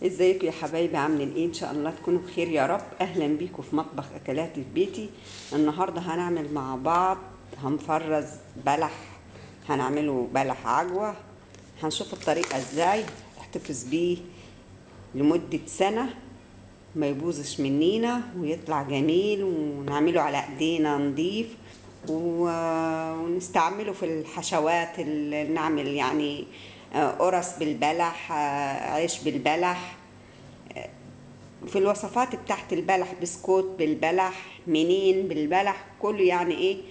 ازيكم يا حبايبي؟ عاملين ايه؟ ان شاء الله تكونوا بخير يا رب. اهلا بيكم في مطبخ اكلات في بيتي. النهارده هنعمل مع بعض، هنفرز بلح، هنعمله بلح عجوة. هنشوف الطريقة ازاي احتفظ بيه لمدة سنة، ما يبوظش منينا ويطلع جميل، ونعمله على ايدينا نضيف ونستعمله في الحشوات اللي نعمل يعني قرص بالبلح، عيش بالبلح، في الوصفات بتاعت البلح، بسكوت بالبلح، منين بالبلح، كله يعني ايه،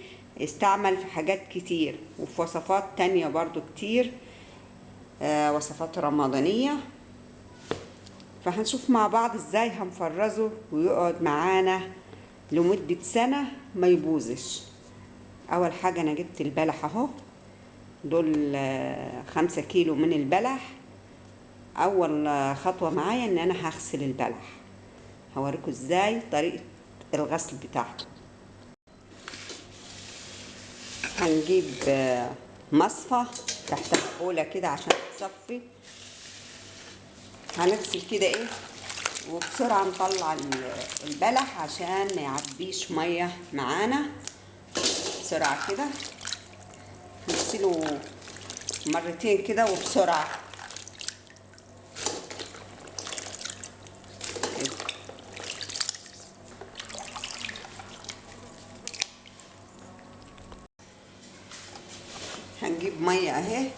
استعمل في حاجات كتير وفي وصفات تانية برضو كتير، وصفات رمضانية. فهنشوف مع بعض ازاي هنفرزه ويقعد معانا لمدة سنة ما يبوظش. اول حاجة انا جبت البلح اهو، دول 5 كيلو من البلح. اول خطوة معايا ان انا هغسل البلح، هوريكم ازاي طريقة الغسل بتاعته. هنجيب مصفى تحت حولة كده عشان تصفي. هنغسل كده ايه، وبسرعة نطلع البلح عشان ما يعبيش مية معانا. بسرعة كده نغسله مرتين كده وبسرعة كده. هنجيب مية اهي،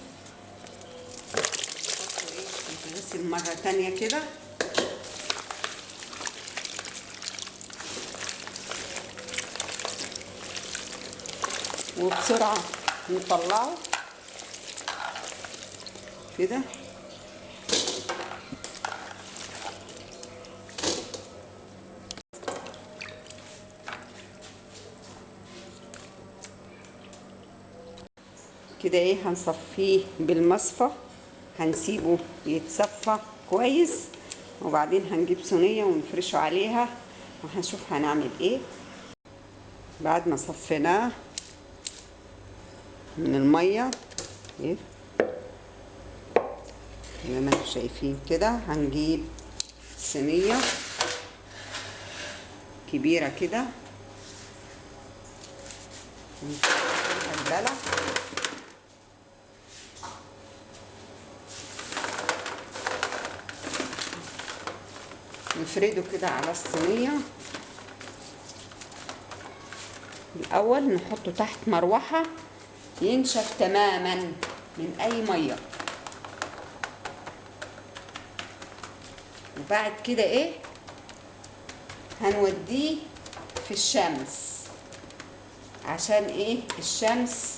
نغسل مرة تانية كده. وبسرعة نطلعه كده. كده ايه، هنصفيه بالمصفى، هنسيبه يتصفى كويس، وبعدين هنجيب صينية ونفرشه عليها وهنشوف هنعمل ايه بعد ما صفيناه من المية. ايه زي ما انتم شايفين كده، هنجيب صينية كبيرة كده ونحط فيها البلح، نفرده كده على الصينية. الأول نحطه تحت مروحة ينشف تماما من أي مية، وبعد كده ايه، هنوديه في الشمس عشان ايه، الشمس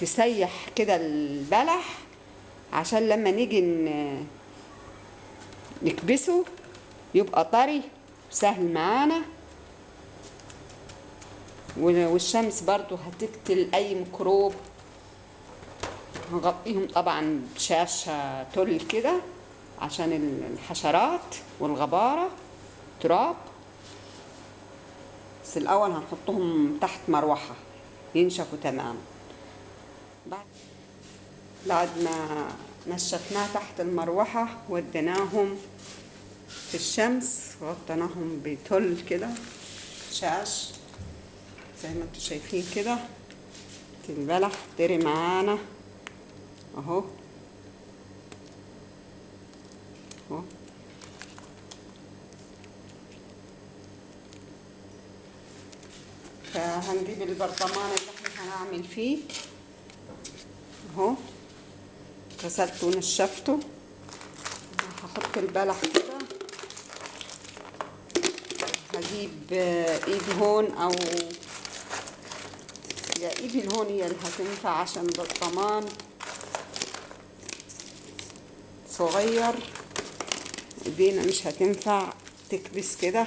تسيح كده البلح، عشان لما نيجي نكبسه يبقى طري سهل معانا. والشمس برضو هتقتل اي ميكروب. هنغطيهم طبعا بشاشة تل كده عشان الحشرات والغبارة تراب. بس الاول هنحطهم تحت مروحة ينشفوا تماما. بعد ما نشفناه تحت المروحة وديناهم في الشمس، غطيناهم بتل كده شاش زي ما انتم شايفين كده. البلح طري معانا اهو اهو. فهنجيب البرطمان اللي احنا هنعمل فيه اهو، غسلته ونشفته. هحط البلح كده، هجيب ايد هون، او يا ايدي الهون هي اللي هتنفع عشان برطمان صغير، ايدينا مش هتنفع تكبس كده.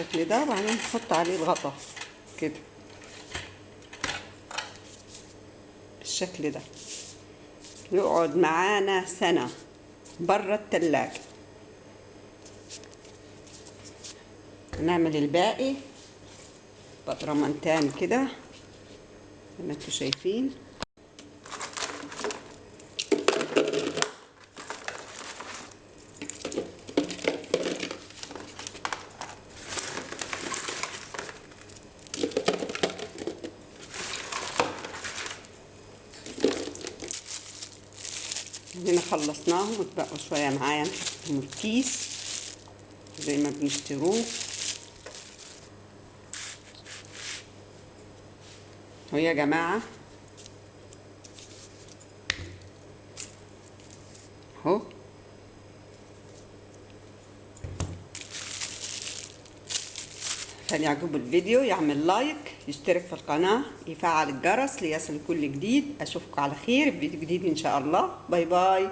بالشكل ده، وبعدين نحط عليه الغطا كده بالشكل ده، يقعد معانا سنة بره التلاجة. نعمل الباقي بطرمان تاني كده زي ما انتوا شايفين. هنا خلصناهم واتبقوا شوية معايا، نحطهم الكيس زي ما بنشتروه. ويا جماعة اهو، عشان يعجبه الفيديو يعمل لايك، يشترك في القناة، يفعل الجرس ليصل كل جديد. اشوفكم على خير في فيديو جديد ان شاء الله. باي باي.